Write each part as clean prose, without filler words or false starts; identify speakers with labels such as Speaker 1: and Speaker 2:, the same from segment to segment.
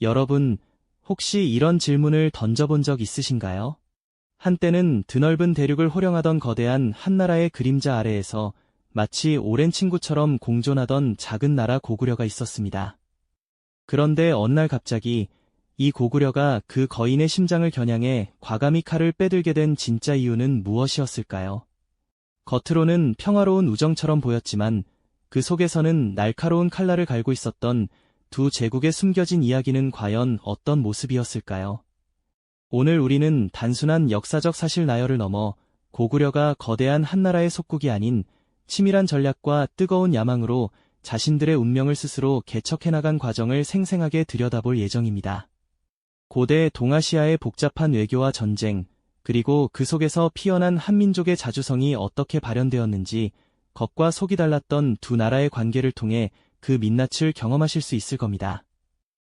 Speaker 1: 여러분, 혹시 이런 질문을 던져본 적 있으신가요? 한때는 드넓은 대륙을 호령하던 거대한 한나라의 그림자 아래에서 마치 오랜 친구처럼 공존하던 작은 나라 고구려가 있었습니다. 그런데 어느 날 갑자기 이 고구려가 그 거인의 심장을 겨냥해 과감히 칼을 빼들게 된 진짜 이유는 무엇이었을까요? 겉으로는 평화로운 우정처럼 보였지만 그 속에서는 날카로운 칼날을 갈고 있었던 두 제국의 숨겨진 이야기는 과연 어떤 모습이었을까요? 오늘 우리는 단순한 역사적 사실 나열을 넘어 고구려가 거대한 한나라의 속국이 아닌 치밀한 전략과 뜨거운 야망으로 자신들의 운명을 스스로 개척해나간 과정을 생생하게 들여다볼 예정입니다. 고대 동아시아의 복잡한 외교와 전쟁, 그리고 그 속에서 피어난 한민족의 자주성이 어떻게 발현되었는지 겉과 속이 달랐던 두 나라의 관계를 통해 그 민낯을 경험하실 수 있을 겁니다.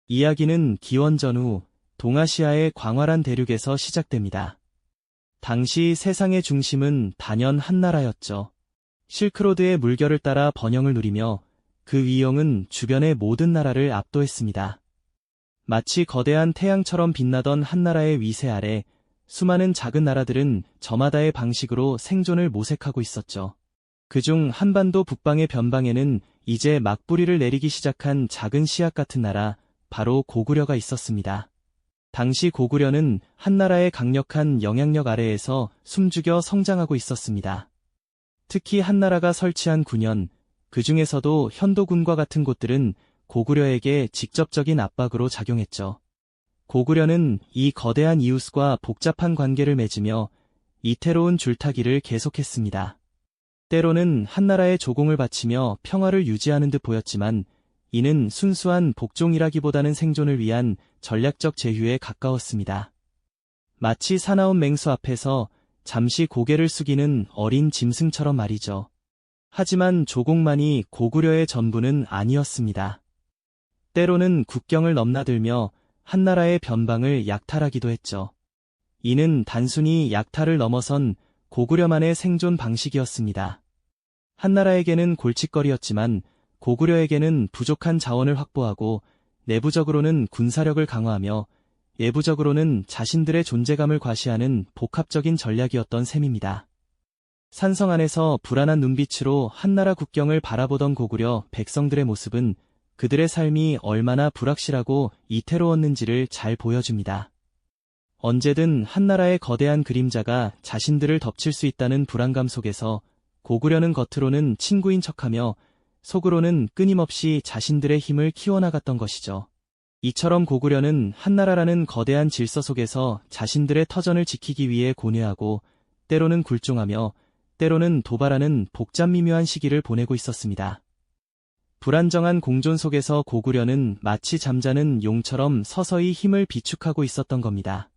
Speaker 1: 이야기는 기원 전후 동아시아의 광활한 대륙에서 시작됩니다. 당시 세상의 중심은 단연 한나라였죠. 실크로드의 물결을 따라 번영을 누리며 그 위용은 주변의 모든 나라를 압도했습니다. 마치 거대한 태양처럼 빛나던 한나라의 위세 아래 수많은 작은 나라들은 저마다의 방식으로 생존을 모색하고 있었죠. 그중 한반도 북방의 변방에는 이제 막뿌리를 내리기 시작한 작은 씨앗 같은 나라, 바로 고구려가 있었습니다. 당시 고구려는 한나라의 강력한 영향력 아래에서 숨죽여 성장하고 있었습니다. 특히 한나라가 설치한 군현, 그 중에서도 현도군과 같은 곳들은 고구려에게 직접적인 압박으로 작용했죠. 고구려는 이 거대한 이웃과 복잡한 관계를 맺으며 이태로운 줄타기를 계속했습니다. 때로는 한나라의 조공을 바치며 평화를 유지하는 듯 보였지만 이는 순수한 복종이라기보다는 생존을 위한 전략적 제휴에 가까웠습니다. 마치 사나운 맹수 앞에서 잠시 고개를 숙이는 어린 짐승처럼 말이죠. 하지만 조공만이 고구려의 전부는 아니었습니다. 때로는 국경을 넘나들며 한나라의 변방을 약탈하기도 했죠. 이는 단순히 약탈을 넘어선 고구려만의 생존 방식이었습니다. 한나라에게는 골칫거리였지만 고구려에게는 부족한 자원을 확보하고 내부적으로는 군사력을 강화하며 외부적으로는 자신들의 존재감을 과시하는 복합적인 전략이었던 셈입니다. 산성 안에서 불안한 눈빛으로 한나라 국경을 바라보던 고구려 백성들의 모습은 그들의 삶이 얼마나 불확실하고 이태로웠는지를 잘 보여줍니다. 언제든 한나라의 거대한 그림자가 자신들을 덮칠 수 있다는 불안감 속에서 고구려는 겉으로는 친구인 척하며 속으로는 끊임없이 자신들의 힘을 키워나갔던 것이죠. 이처럼 고구려는 한나라라는 거대한 질서 속에서 자신들의 터전을 지키기 위해 고뇌하고 때로는 굴종하며 때로는 도발하는 복잡미묘한 시기를 보내고 있었습니다. 불안정한 공존 속에서 고구려는 마치 잠자는 용처럼 서서히 힘을 비축하고 있었던 겁니다.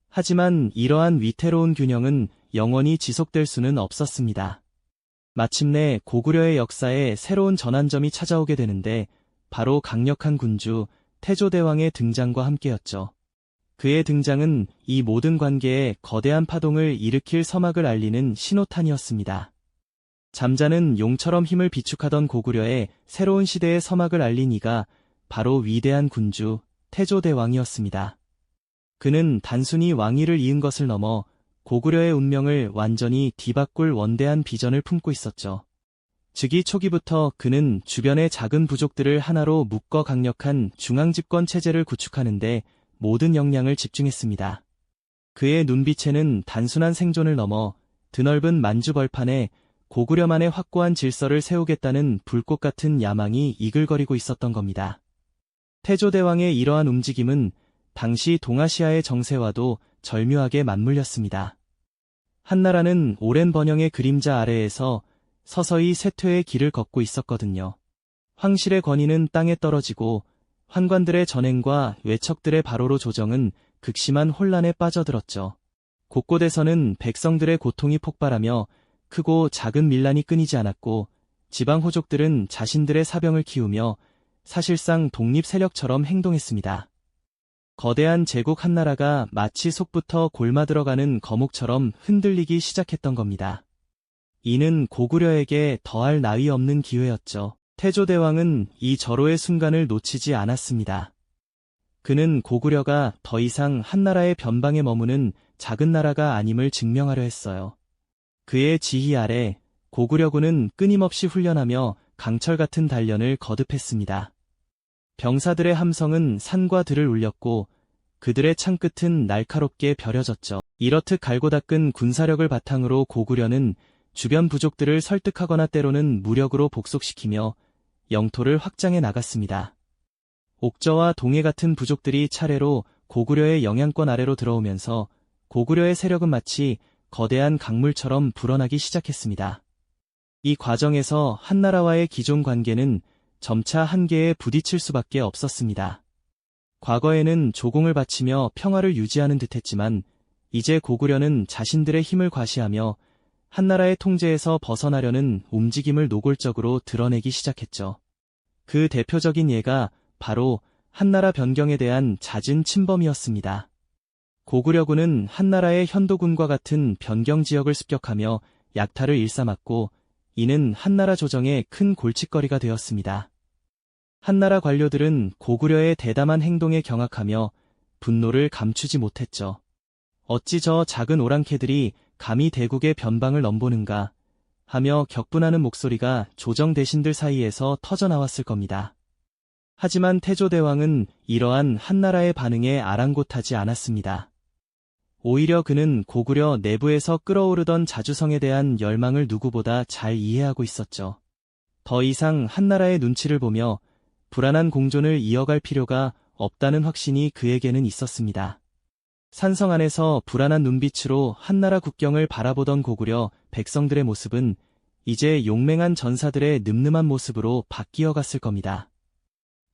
Speaker 1: 하지만 이러한 위태로운 균형은 영원히 지속될 수는 없었습니다. 마침내 고구려의 역사에 새로운 전환점이 찾아오게 되는데 바로 강력한 군주 태조대왕의 등장과 함께였죠. 그의 등장은 이 모든 관계에 거대한 파동을 일으킬 서막을 알리는 신호탄이었습니다. 잠자는 용처럼 힘을 비축하던 고구려의 새로운 시대의 서막을 알린 이가 바로 위대한 군주 태조대왕이었습니다. 그는 단순히 왕위를 이은 것을 넘어 고구려의 운명을 완전히 뒤바꿀 원대한 비전을 품고 있었죠. 즉위 초기부터 그는 주변의 작은 부족들을 하나로 묶어 강력한 중앙집권 체제를 구축하는 데 모든 역량을 집중했습니다. 그의 눈빛에는 단순한 생존을 넘어 드넓은 만주벌판에 고구려만의 확고한 질서를 세우겠다는 불꽃 같은 야망이 이글거리고 있었던 겁니다. 태조대왕의 이러한 움직임은 당시 동아시아의 정세와도 절묘하게 맞물렸습니다. 한나라는 오랜 번영의 그림자 아래에서 서서히 쇠퇴의 길을 걷고 있었거든요. 황실의 권위는 땅에 떨어지고 환관들의 전횡과 외척들의 바로로 조정은 극심한 혼란에 빠져들었죠. 곳곳에서는 백성들의 고통이 폭발하며 크고 작은 밀란이 끊이지 않았고 지방 호족들은 자신들의 사병을 키우며 사실상 독립 세력처럼 행동했습니다. 거대한 제국 한나라가 마치 속부터 골마들어가는 거목처럼 흔들리기 시작했던 겁니다. 이는 고구려에게 더할 나위 없는 기회였죠. 태조대왕은 이 절호의 순간을 놓치지 않았습니다. 그는 고구려가 더 이상 한나라의 변방에 머무는 작은 나라가 아님을 증명하려 했어요. 그의 지휘 아래 고구려군은 끊임없이 훈련하며 강철 같은 단련을 거듭했습니다. 병사들의 함성은 산과 들을 울렸고 그들의 창끝은 날카롭게 벼려졌죠. 이렇듯 갈고 닦은 군사력을 바탕으로 고구려는 주변 부족들을 설득하거나 때로는 무력으로 복속시키며 영토를 확장해 나갔습니다. 옥저와 동해 같은 부족들이 차례로 고구려의 영향권 아래로 들어오면서 고구려의 세력은 마치 거대한 강물처럼 불어나기 시작했습니다. 이 과정에서 한나라와의 기존 관계는 점차 한계에 부딪힐 수밖에 없었습니다. 과거에는 조공을 바치며 평화를 유지하는 듯했지만 이제 고구려는 자신들의 힘을 과시하며 한나라의 통제에서 벗어나려는 움직임을 노골적으로 드러내기 시작했죠. 그 대표적인 예가 바로 한나라 변경에 대한 잦은 침범이었습니다. 고구려군은 한나라의 현도군과 같은 변경 지역을 습격하며 약탈을 일삼았고 이는 한나라 조정에 큰 골칫거리가 되었습니다. 한나라 관료들은 고구려의 대담한 행동에 경악하며 분노를 감추지 못했죠. 어찌 저 작은 오랑캐들이 감히 대국의 변방을 넘보는가 하며 격분하는 목소리가 조정 대신들 사이에서 터져나왔을 겁니다. 하지만 태조대왕은 이러한 한나라의 반응에 아랑곳하지 않았습니다. 오히려 그는 고구려 내부에서 끓어오르던 자주성에 대한 열망을 누구보다 잘 이해하고 있었죠. 더 이상 한나라의 눈치를 보며 불안한 공존을 이어갈 필요가 없다는 확신이 그에게는 있었습니다. 산성 안에서 불안한 눈빛으로 한나라 국경을 바라보던 고구려 백성들의 모습은 이제 용맹한 전사들의 늠름한 모습으로 바뀌어 갔을 겁니다.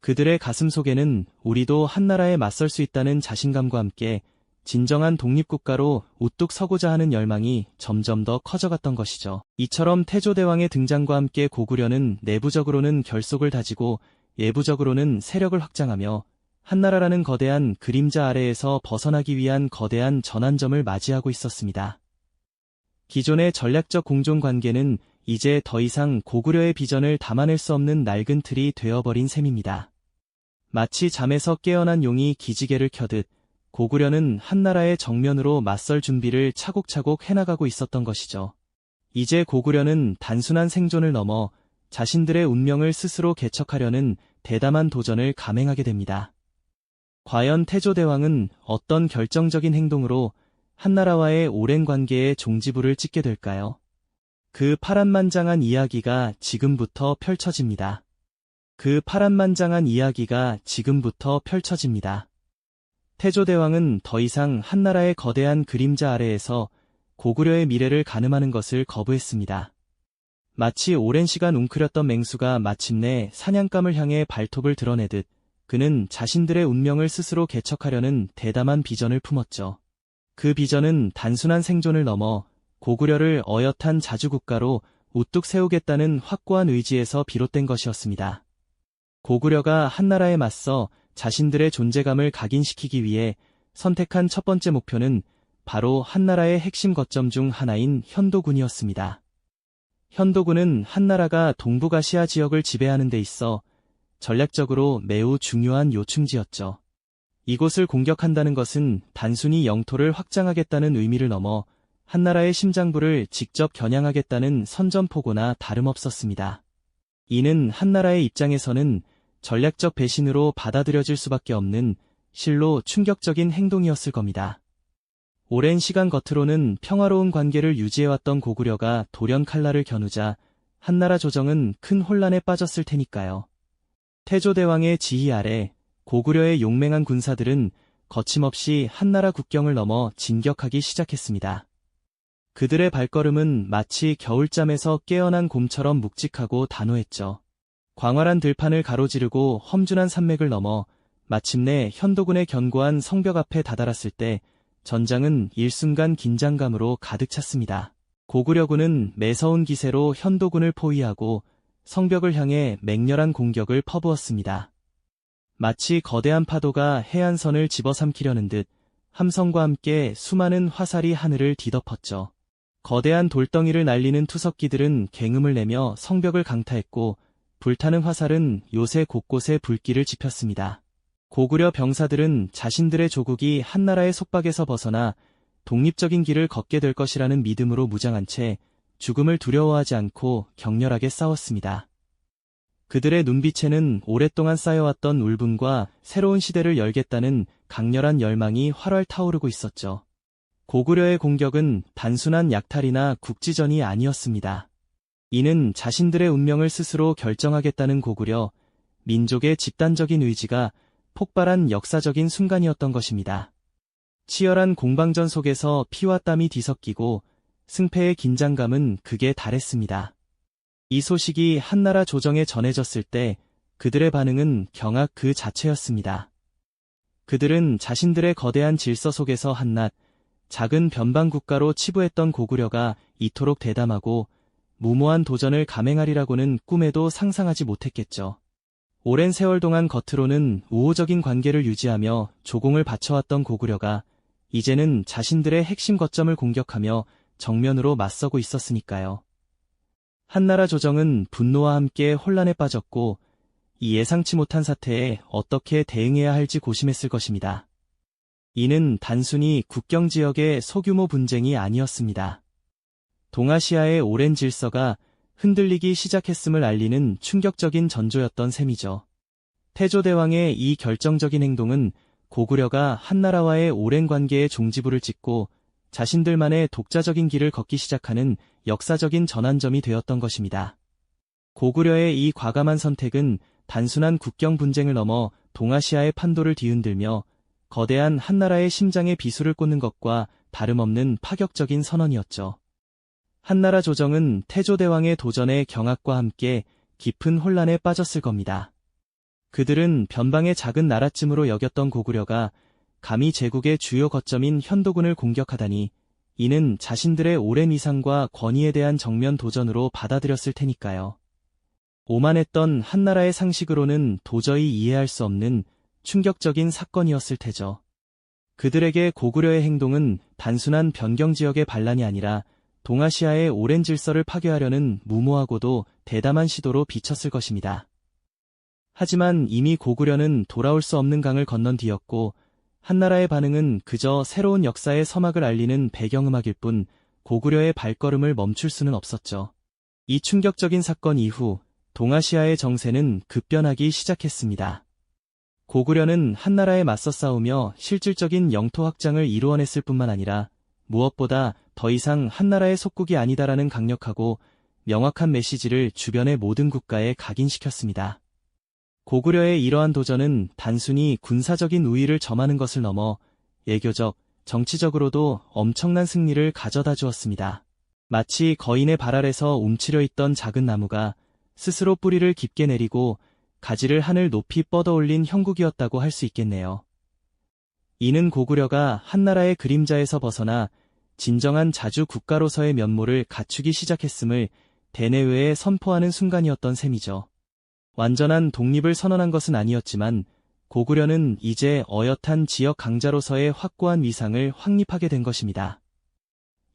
Speaker 1: 그들의 가슴 속에는 우리도 한나라에 맞설 수 있다는 자신감과 함께 진정한 독립국가로 우뚝 서고자 하는 열망이 점점 더 커져갔던 것이죠. 이처럼 태조대왕의 등장과 함께 고구려는 내부적으로는 결속을 다지고 예부적으로는 세력을 확장하며 한나라라는 거대한 그림자 아래에서 벗어나기 위한 거대한 전환점을 맞이하고 있었습니다. 기존의 전략적 공존 관계는 이제 더 이상 고구려의 비전을 담아낼 수 없는 낡은 틀이 되어버린 셈입니다. 마치 잠에서 깨어난 용이 기지개를 켜듯 고구려는 한나라의 정면으로 맞설 준비를 차곡차곡 해나가고 있었던 것이죠. 이제 고구려는 단순한 생존을 넘어 자신들의 운명을 스스로 개척하려는 대담한 도전을 감행하게 됩니다. 과연 태조대왕은 어떤 결정적인 행동으로 한나라와의 오랜 관계에 종지부를 찍게 될까요? 그 파란만장한 이야기가 지금부터 펼쳐집니다. 그 파란만장한 이야기가 지금부터 펼쳐집니다. 태조대왕은 더 이상 한나라의 거대한 그림자 아래에서 고구려의 미래를 가늠하는 것을 거부했습니다. 마치 오랜 시간 웅크렸던 맹수가 마침내 사냥감을 향해 발톱을 드러내듯 그는 자신들의 운명을 스스로 개척하려는 대담한 비전을 품었죠. 그 비전은 단순한 생존을 넘어 고구려를 어엿한 자주국가로 우뚝 세우겠다는 확고한 의지에서 비롯된 것이었습니다. 고구려가 한나라에 맞서 자신들의 존재감을 각인시키기 위해 선택한 첫 번째 목표는 바로 한나라의 핵심 거점 중 하나인 현도군이었습니다. 현도군은 한나라가 동북아시아 지역을 지배하는 데 있어 전략적으로 매우 중요한 요충지였죠. 이곳을 공격한다는 것은 단순히 영토를 확장하겠다는 의미를 넘어 한나라의 심장부를 직접 겨냥하겠다는 선전포고나 다름없었습니다. 이는 한나라의 입장에서는 전략적 배신으로 받아들여질 수밖에 없는 실로 충격적인 행동이었을 겁니다. 오랜 시간 겉으로는 평화로운 관계를 유지해왔던 고구려가 돌연 칼날을 겨누자 한나라 조정은 큰 혼란에 빠졌을 테니까요. 태조대왕의 지휘 아래 고구려의 용맹한 군사들은 거침없이 한나라 국경을 넘어 진격하기 시작했습니다. 그들의 발걸음은 마치 겨울잠에서 깨어난 곰처럼 묵직하고 단호했죠. 광활한 들판을 가로지르고 험준한 산맥을 넘어 마침내 현도군의 견고한 성벽 앞에 다다랐을 때 전장은 일순간 긴장감으로 가득 찼습니다. 고구려군은 매서운 기세로 현도군을 포위하고 성벽을 향해 맹렬한 공격을 퍼부었습니다. 마치 거대한 파도가 해안선을 집어삼키려는 듯 함성과 함께 수많은 화살이 하늘을 뒤덮었죠. 거대한 돌덩이를 날리는 투석기들은 갱음을 내며 성벽을 강타했고 불타는 화살은 요새 곳곳에 불길을 지폈습니다. 고구려 병사들은 자신들의 조국이 한나라의 속박에서 벗어나 독립적인 길을 걷게 될 것이라는 믿음으로 무장한 채 죽음을 두려워하지 않고 격렬하게 싸웠습니다. 그들의 눈빛에는 오랫동안 쌓여왔던 울분과 새로운 시대를 열겠다는 강렬한 열망이 활활 타오르고 있었죠. 고구려의 공격은 단순한 약탈이나 국지전이 아니었습니다. 이는 자신들의 운명을 스스로 결정하겠다는 고구려 민족의 집단적인 의지가 폭발한 역사적인 순간이었던 것입니다. 치열한 공방전 속에서 피와 땀이 뒤섞이고 승패의 긴장감은 극에 달했습니다. 이 소식이 한나라 조정에 전해졌을 때 그들의 반응은 경악 그 자체였습니다. 그들은 자신들의 거대한 질서 속에서 한낱 작은 변방 국가로 치부했던 고구려가 이토록 대담하고 무모한 도전을 감행하리라고는 꿈에도 상상하지 못했겠죠. 오랜 세월 동안 겉으로는 우호적인 관계를 유지하며 조공을 바쳐왔던 고구려가 이제는 자신들의 핵심 거점을 공격하며 정면으로 맞서고 있었으니까요. 한나라 조정은 분노와 함께 혼란에 빠졌고 이 예상치 못한 사태에 어떻게 대응해야 할지 고심했을 것입니다. 이는 단순히 국경 지역의 소규모 분쟁이 아니었습니다. 동아시아의 오랜 질서가 흔들리기 시작했음을 알리는 충격적인 전조였던 셈이죠. 태조대왕의 이 결정적인 행동은 고구려가 한나라와의 오랜 관계에 종지부를 찍고 자신들만의 독자적인 길을 걷기 시작하는 역사적인 전환점이 되었던 것입니다. 고구려의 이 과감한 선택은 단순한 국경 분쟁을 넘어 동아시아의 판도를 뒤흔들며 거대한 한나라의 심장에 비수를 꽂는 것과 다름없는 파격적인 선언이었죠. 한나라 조정은 태조대왕의 도전의 경악과 함께 깊은 혼란에 빠졌을 겁니다. 그들은 변방의 작은 나라쯤으로 여겼던 고구려가 감히 제국의 주요 거점인 현도군을 공격하다니 이는 자신들의 오랜 위상과 권위에 대한 정면 도전으로 받아들였을 테니까요. 오만했던 한나라의 상식으로는 도저히 이해할 수 없는 충격적인 사건이었을 테죠. 그들에게 고구려의 행동은 단순한 변경 지역의 반란이 아니라 동아시아의 오랜 질서를 파괴하려는 무모하고도 대담한 시도로 비쳤을 것입니다. 하지만 이미 고구려는 돌아올 수 없는 강을 건넌 뒤였고 한나라의 반응은 그저 새로운 역사의 서막을 알리는 배경음악일 뿐 고구려의 발걸음을 멈출 수는 없었죠. 이 충격적인 사건 이후 동아시아의 정세는 급변하기 시작했습니다. 고구려는 한나라에 맞서 싸우며 실질적인 영토 확장을 이루어냈을 뿐만 아니라 무엇보다 더 이상 한나라의 속국이 아니다라는 강력하고 명확한 메시지를 주변의 모든 국가에 각인시켰습니다. 고구려의 이러한 도전은 단순히 군사적인 우위를 점하는 것을 넘어 외교적, 정치적으로도 엄청난 승리를 가져다 주었습니다. 마치 거인의 발 아래서 움츠려 있던 작은 나무가 스스로 뿌리를 깊게 내리고 가지를 하늘 높이 뻗어올린 형국이었다고 할 수 있겠네요. 이는 고구려가 한나라의 그림자에서 벗어나 진정한 자주 국가로서의 면모를 갖추기 시작했음을 대내외에 선포하는 순간이었던 셈이죠. 완전한 독립을 선언한 것은 아니었지만 고구려는 이제 어엿한 지역 강자로서의 확고한 위상을 확립하게 된 것입니다.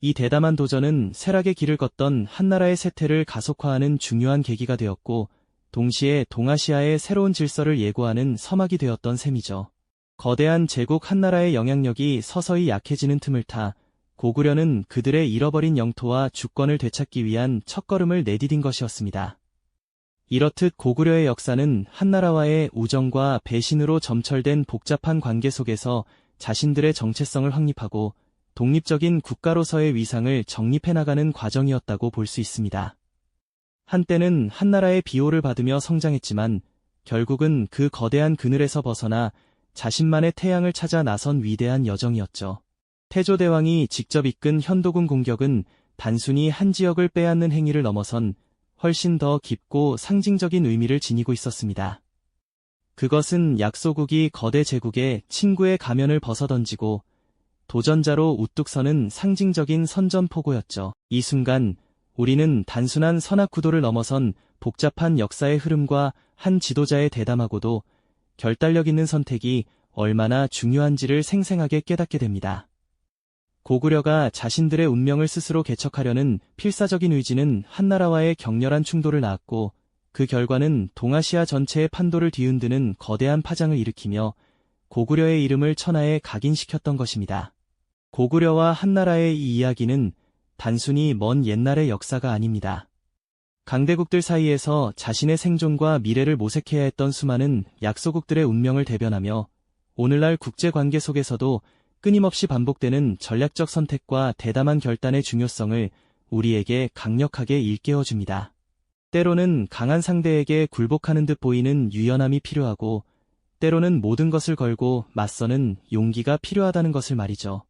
Speaker 1: 이 대담한 도전은 쇠락의 길을 걷던 한나라의 쇠퇴를 가속화하는 중요한 계기가 되었고 동시에 동아시아의 새로운 질서를 예고하는 서막이 되었던 셈이죠. 거대한 제국 한나라의 영향력이 서서히 약해지는 틈을 타 고구려는 그들의 잃어버린 영토와 주권을 되찾기 위한 첫걸음을 내디딘 것이었습니다. 이렇듯 고구려의 역사는 한나라와의 우정과 배신으로 점철된 복잡한 관계 속에서 자신들의 정체성을 확립하고 독립적인 국가로서의 위상을 정립해 나가는 과정이었다고 볼 수 있습니다. 한때는 한나라의 비호를 받으며 성장했지만 결국은 그 거대한 그늘에서 벗어나 자신만의 태양을 찾아 나선 위대한 여정이었죠. 태조대왕이 직접 이끈 현도군 공격은 단순히 한 지역을 빼앗는 행위를 넘어선 훨씬 더 깊고 상징적인 의미를 지니고 있었습니다. 그것은 약소국이 거대 제국의 친구의 가면을 벗어던지고 도전자로 우뚝 서는 상징적인 선전포고였죠. 이 순간 우리는 단순한 선악구도를 넘어선 복잡한 역사의 흐름과 한 지도자의 대담하고도 결단력 있는 선택이 얼마나 중요한지를 생생하게 깨닫게 됩니다. 고구려가 자신들의 운명을 스스로 개척하려는 필사적인 의지는 한나라와의 격렬한 충돌을 낳았고 그 결과는 동아시아 전체의 판도를 뒤흔드는 거대한 파장을 일으키며 고구려의 이름을 천하에 각인시켰던 것입니다. 고구려와 한나라의 이 이야기는 단순히 먼 옛날의 역사가 아닙니다. 강대국들 사이에서 자신의 생존과 미래를 모색해야 했던 수많은 약소국들의 운명을 대변하며 오늘날 국제관계 속에서도 끊임없이 반복되는 전략적 선택과 대담한 결단의 중요성을 우리에게 강력하게 일깨워줍니다. 때로는 강한 상대에게 굴복하는 듯 보이는 유연함이 필요하고 때로는 모든 것을 걸고 맞서는 용기가 필요하다는 것을 말이죠.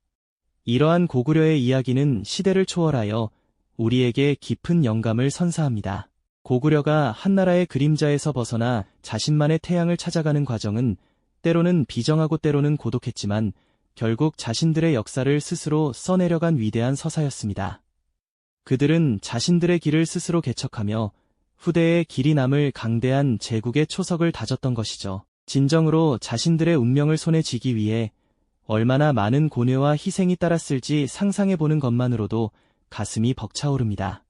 Speaker 1: 이러한 고구려의 이야기는 시대를 초월하여 우리에게 깊은 영감을 선사합니다. 고구려가 한나라의 그림자에서 벗어나 자신만의 태양을 찾아가는 과정은 때로는 비정하고 때로는 고독했지만 결국 자신들의 역사를 스스로 써내려간 위대한 서사였습니다. 그들은 자신들의 길을 스스로 개척하며 후대에 길이 남을 강대한 제국의 초석을 다졌던 것이죠. 진정으로 자신들의 운명을 손에 쥐기 위해 얼마나 많은 고뇌와 희생이 따랐을지 상상해보는 것만으로도 가슴이 벅차오릅니다.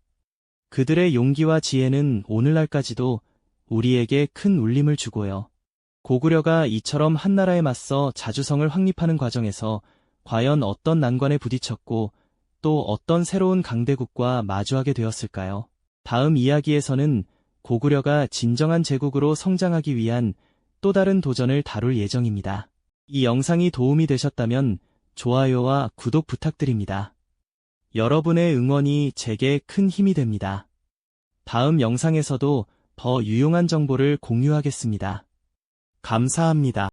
Speaker 1: 그들의 용기와 지혜는 오늘날까지도 우리에게 큰 울림을 주고요. 고구려가 이처럼 한나라에 맞서 자주성을 확립하는 과정에서 과연 어떤 난관에 부딪혔고 또 어떤 새로운 강대국과 마주하게 되었을까요? 다음 이야기에서는 고구려가 진정한 제국으로 성장하기 위한 또 다른 도전을 다룰 예정입니다. 이 영상이 도움이 되셨다면 좋아요와 구독 부탁드립니다. 여러분의 응원이 제게 큰 힘이 됩니다. 다음 영상에서도 더 유용한 정보를 공유하겠습니다. 감사합니다.